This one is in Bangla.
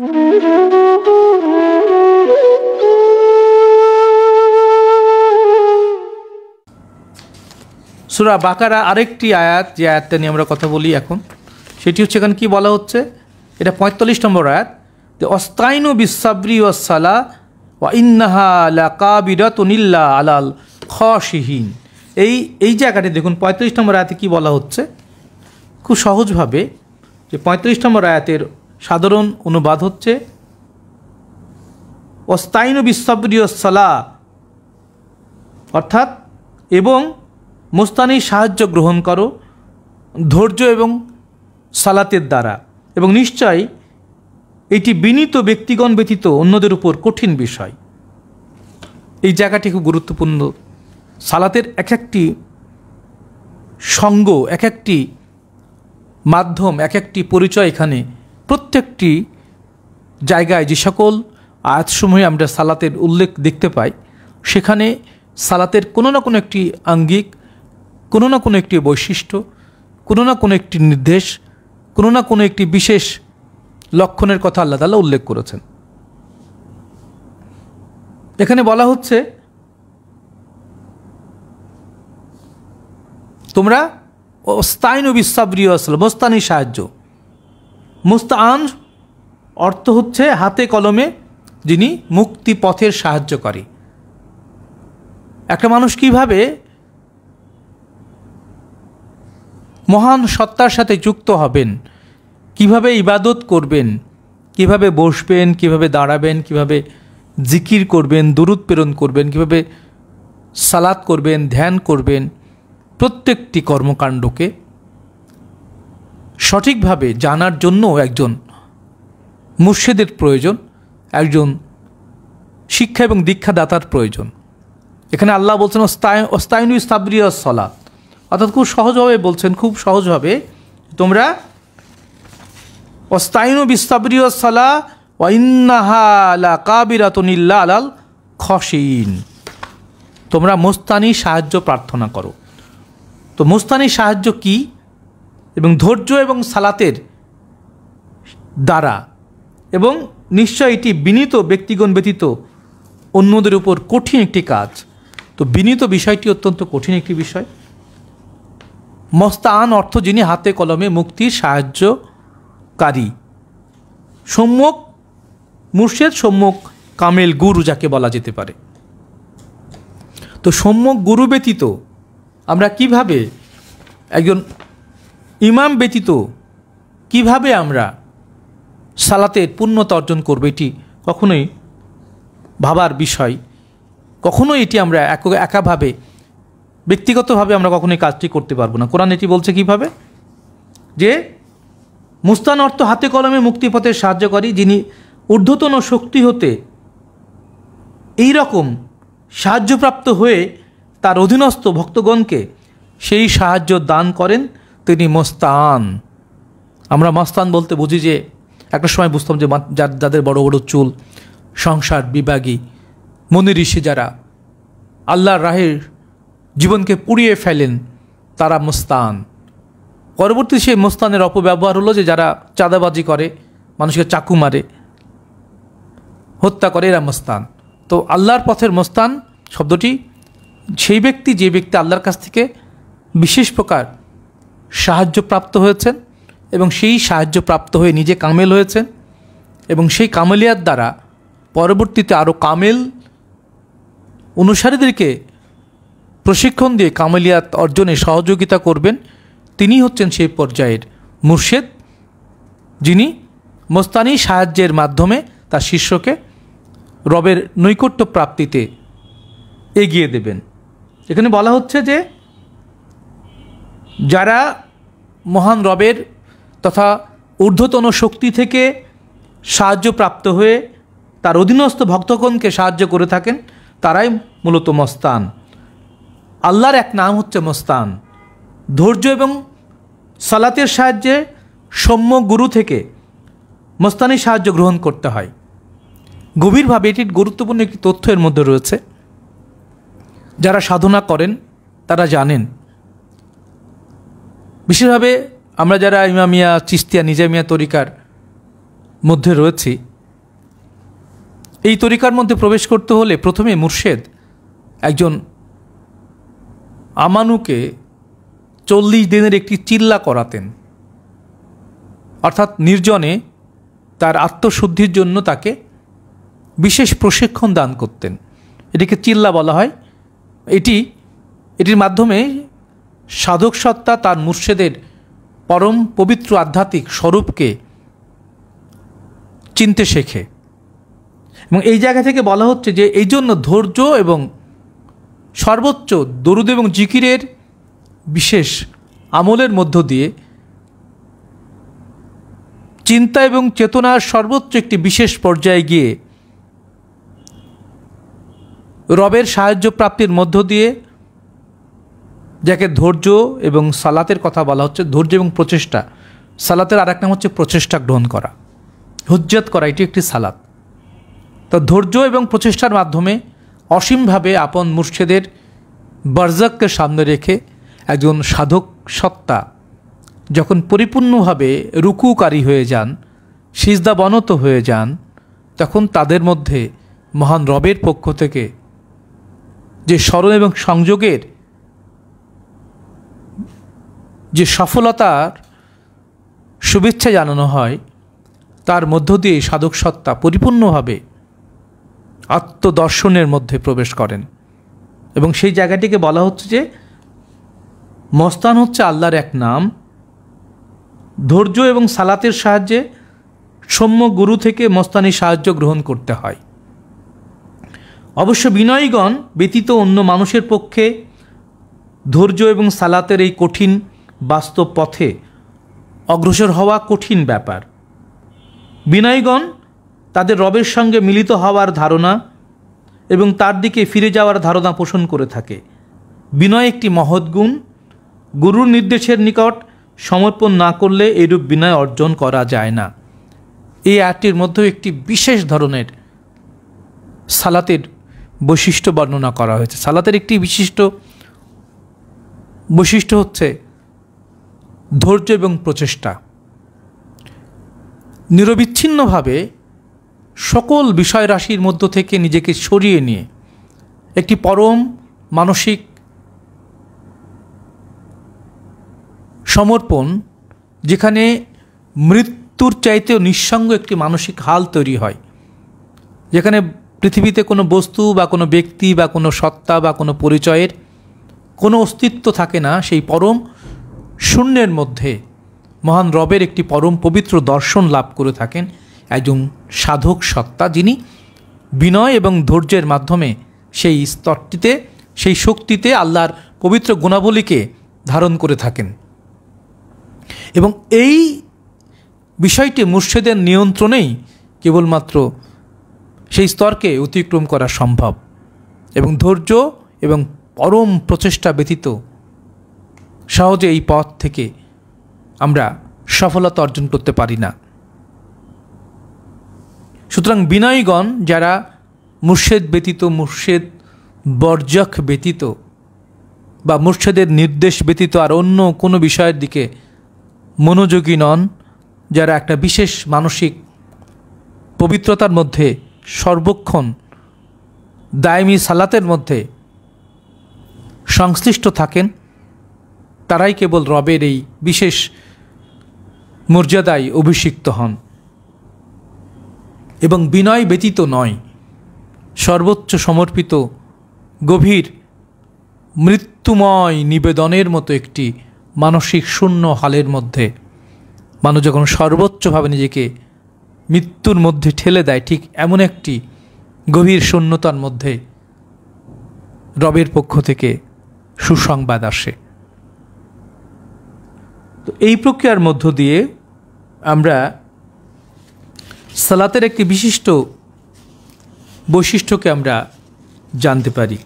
সূরা বাকারা আরেকটি আয়াত, যে আয়াতটা নিয়ে আমরা কথা বলি এখন, সেটি হচ্ছে এখানে কি বলা হচ্ছে, এটা ৪৫ নম্বর আয়াত, যে অস্তাইনু বিসসাবরি ওয়াসসালাহ ওয়া ইন্নাহা লাকাবিরাতুন ইল্লা আলাল খাশিহিন। এই জায়গাটি দেখুন ৩৫ নম্বর আয়াতে কি বলা হচ্ছে, খুব সহজভাবে, যে ৩৫ নম্বর আয়াতের সাধারণ অনুবাদ হচ্ছে অস্তাইনু বিসসাবরি ওয়াসসালাহ, অর্থাৎ এবং মুস্তানির সাহায্য গ্রহণ করো ধৈর্য এবং সালাতের দ্বারা, এবং নিশ্চয়ই এটি বিনীত ব্যক্তিগণ ব্যতীত অন্যদের উপর কঠিন বিষয়। এই জায়গাটি খুব গুরুত্বপূর্ণ। সালাতের এক একটি সঙ্গ, এক একটি মাধ্যম, এক একটি পরিচয়, এখানে প্রত্যেকটি জায়গায় যে সকল আয়াতসমূহে আমরা সালাতের উল্লেখ দেখতে পাই, সেখানে সালাতের কোনো না কোনো একটি আঙ্গিক, কোনো না কোনো একটি বৈশিষ্ট্য, কোনো না কোনো একটি নির্দেশ, কোনো না কোনো একটি বিশেষ লক্ষণের কথা আল্লাহ তাআলা উল্লেখ করেছেন। এখানে বলা হচ্ছে তোমরা ওয়াস্তাইনু বিসসাবরি ওয়াসসালাহ, মুস্তানি সাহায্য। মুস্তাআন অর্থ হচ্ছে হাতে কলমে যিনি মুক্তি পথের সাহায্যকারী। একটা মানুষ কিভাবে মহান সত্তার সাথে যুক্ত হবেন, কিভাবে ইবাদত করবেন, কিভাবে বসবেন, কিভাবে দাঁড়াবেন, কিভাবে জিকির করবেন, দুরূদ প্রেরণ করবেন, কিভাবে সালাত করবেন, ধ্যান করবেন, প্রত্যেকটি কর্মকাণ্ডকে সঠিকভাবে জানার জন্য একজন মুর্শিদের প্রয়োজন, একজন শিক্ষা এবং দীক্ষাদাতার প্রয়োজন। এখানে আল্লাহ বলছেন ওয়াস্তাইনু বিসসাবরি ওয়াসসালাহ, অর্থাৎ খুব সহজভাবে বলছেন, খুব সহজভাবে, তোমরা ওয়াস্তাইনু বিসসাবরি ওয়াসসালাহ ওয়া ইন্নাহা লাকাবিরাতুন ইল্লা আলাল খাশিইন, তোমরা মুস্তানি সাহায্য প্রার্থনা করো। তো মুস্তানি সাহায্য কি, এবং ধৈর্য এবং সালাতের দ্বারা, এবং নিশ্চয় এটি বিনীত ব্যক্তিগণ ব্যতীত অন্যদের উপর কঠিন একটি কাজ। তো বিনীত বিষয়টি অত্যন্ত কঠিন একটি বিষয়। মুস্তাআন অর্থ যিনি হাতে কলমে মুক্তির সাহায্যকারী, সম্যক মুর্শিদ, সম্যক কামেল গুরু যাকে বলা যেতে পারে। তো সম্যক গুরু ব্যতীত আমরা কিভাবে, একজন ইমাম ব্যতীত কিভাবে আমরা সালাতের পূর্ণতা অর্জন করব, এটি কখনোই ভাবার বিষয়। কখনোই এটি আমরা একাভাবে, ব্যক্তিগতভাবে আমরা কখনোই কাজটি করতে পারবো না। কোরআন এটি বলছে কিভাবে, যে মুস্তান অর্থ হাতে কলমে মুক্তিপথের সাহায্যকারী, যিনি ঊর্ধ্বতন শক্তি হতে এই রকম সাহায্যপ্রাপ্ত হয়ে তার অধীনস্থ ভক্তগণকে সেই সাহায্য দান করেন, তিনি মুস্তান। আমরা মস্তান বলতে বুঝি যে, একটা সময় বুঝতাম যে যাদের বড় বড় চুল, সংসার বিভাগী মুনি ঋষি, যারা আল্লাহর রাহের জীবনকে পুড়িয়ে ফেলেন, তারা মুস্তান। পরবর্তী সেই মুস্তানের অপব্যবহার হলো যে যারা চাঁদাবাজি করে, মানুষকে চাকু মারে, হত্যা করে, এরা মুস্তান। তো আল্লাহর পথের মুস্তান শব্দটি সেই ব্যক্তি, যে ব্যক্তি আল্লাহর কাছ থেকে বিশেষ প্রকার সাহায্যপ্রাপ্ত হয়েছেন, এবং সেই সাহায্যপ্রাপ্ত হয়ে নিজে কামেল হয়েছেন, এবং সেই কামেলিয়াত দ্বারা পরবর্তীতে আরও কামেল অনুসারীদেরকে প্রশিক্ষণ দিয়ে কামেলিয়াত অর্জনে সহযোগিতা করবেন। তিনি হচ্ছেন সেই পর্যায়ের মুর্শিদ, যিনি মুস্তানি সাহায্যের মাধ্যমে তার শিষ্যকে রবের নৈকট্য প্রাপ্তিতে এগিয়ে দেবেন। এখানে বলা হচ্ছে যে যারা মহান রবের তথা ঊর্ধ্বতন শক্তি থেকে সাহায্যপ্রাপ্ত হয়ে তার অধীনস্থ ভক্তগণকে সাহায্য করে থাকেন, তারাই মূলত মুস্তান। আল্লাহর এক নাম হচ্ছে মুস্তান। ধৈর্য এবং সালাতের সাহায্যে সম্যক গুরু থেকে মুস্তানি সাহায্য গ্রহণ করতে হয়। গভীরভাবে এটির গুরুত্বপূর্ণ একটি তথ্য এর মধ্যে রয়েছে। যারা সাধনা করেন তারা জানেন, বিশেষভাবে আমরা যারা ইমামিয়া, চিস্তিয়া, নিজামিয়া তরিকার মধ্যে রয়েছি, এই তরিকার মধ্যে প্রবেশ করতে হলে প্রথমে মুর্শেদ একজন আমানুকে 40 দিনের একটি চিল্লা করাতেন, অর্থাৎ নির্জনে তার আত্মশুদ্ধির জন্য তাকে বিশেষ প্রশিক্ষণ দান করতেন। এটিকে চিল্লা বলা হয়। এটির মাধ্যমে সাধক সত্তা তার মুর্শেদের পরম পবিত্র আধ্যাত্মিক স্বরূপকে চিনতে শেখে। এবং এই জায়গা থেকে বলা হচ্ছে যে এই জন্য ধৈর্য এবং সর্বোচ্চ দরুদ এবং জিকিরের বিশেষ আমলের মধ্য দিয়ে চিন্তা এবং চেতনার সর্বোচ্চ একটি বিশেষ পর্যায়ে গিয়ে রবের সাহায্য প্রাপ্তির মধ্য দিয়ে, যাকে ধৈর্য এবং সালাতের কথা বলা হচ্ছে, ধৈর্য এবং প্রচেষ্টা, সালাতের আর এক নাম হচ্ছে প্রচেষ্টা গ্রহণ করা, হুজ্জত করা, এটি একটি সালাত। তো ধৈর্য এবং প্রচেষ্টার মাধ্যমে অসীমভাবে আপন মুর্শেদের বারজাককে সামনে রেখে একজন সাধক সত্তা যখন পরিপূর্ণভাবে রুকুকারী হয়ে যান, সিজদাবনত হয়ে যান, তখন তাদের মধ্যে মহান রবের পক্ষ থেকে যে স্মরণ এবং সংযোগের যে সফলতার শুভেচ্ছা জানানো হয়, তার মধ্য দিয়ে সাধক সত্তা পরিপূর্ণভাবে আত্মদর্শনের মধ্যে প্রবেশ করেন। এবং সেই জায়গাটিকে বলা হচ্ছে যে মস্তান হচ্ছে আল্লাহর এক নাম। ধৈর্য এবং সালাতের সাহায্যে সৌম্য গুরু থেকে মস্তানি সাহায্য গ্রহণ করতে হয়। অবশ্য বিনয়ীগণ ব্যতীত অন্য মানুষের পক্ষে ধৈর্য এবং সালাতের এই কঠিন বাস্তব পথে অগ্রসর হওয়া কঠিন ব্যাপার। বিনয়ীগণ তাদের রবের সঙ্গে মিলিত হওয়ার ধারণা এবং তার দিকে ফিরে যাওয়ার ধারণা পোষণ করে থাকে। বিনয় একটি মহৎ গুণ। গুরুর নির্দেশের নিকট সমর্পণ না করলে এরূপ বিনয় অর্জন করা যায় না। এই আয়াতটির মধ্যে একটি বিশেষ ধরনের সালাতের বৈশিষ্ট্য বর্ণনা করা হয়েছে। সালাতের একটি বিশিষ্ট বৈশিষ্ট্য হচ্ছে ধৈর্য এবং প্রচেষ্টা। নিরবিচ্ছিন্নভাবে সকল বিষয় রাশির মধ্য থেকে নিজেকে সরিয়ে নিয়ে একটি পরম মানসিক সমর্পণ, যেখানে মৃত্যুর চাইতেও নিঃসঙ্গ একটি মানসিক হাল তৈরি হয়, যেখানে পৃথিবীতে কোনো বস্তু বা কোনো ব্যক্তি বা কোনো সত্তা বা কোনো পরিচয়ের কোনো অস্তিত্ব থাকে না। সেই পরম শূন্যের মধ্যে মহান রবের একটি পরম পবিত্র দর্শন লাভ করে থাকেন একজন সাধক সত্তা, যিনি বিনয় এবং ধৈর্যের মাধ্যমে সেই স্তরটিতে, সেই শক্তিতে আল্লাহর পবিত্র গুণাবলীকে ধারণ করে থাকেন। এবং এই বিষয়টি মুর্শিদের নিয়ন্ত্রণেই কেবলমাত্র সেই স্তরকে অতিক্রম করা সম্ভব। এবং ধৈর্য এবং পরম প্রচেষ্টা ব্যতীত সহজে এই পথ থেকে আমরা সফলতা অর্জন করতে পারি না। সুতরাং বিনয়ীগণ যারা মুর্শেদ ব্যতীত, মুর্শেদ বর্জক ব্যতীত বা মুর্শেদের নির্দেশ ব্যতীত আর অন্য কোনো বিষয়ের দিকে মনোযোগী নন, যারা একটা বিশেষ মানসিক পবিত্রতার মধ্যে সর্বক্ষণ দায়মি সালাতের মধ্যে সংশ্লিষ্ট থাকেন, তারাই কেবল রবের এই বিশেষ মর্যাদায় অভিষিক্ত হন। এবং বিনয় ব্যতীত নয়, সর্বোচ্চ সমর্পিত গভীর মৃত্যুময় নিবেদনের মতো একটি মানসিক শূন্য হালের মধ্যে মানুষ যখন সর্বোচ্চভাবে নিজেকে মৃত্যুর মধ্যে ঠেলে দেয়, ঠিক এমন একটি গভীর শূন্যতার মধ্যে রবের পক্ষ থেকে সুসংবাদ আসে। তো এই প্রক্রিয়ার মধ্য দিয়ে আমরা সালাতের একটি বিশিষ্ট বৈশিষ্ট্যকে আমরা জানতে পারি।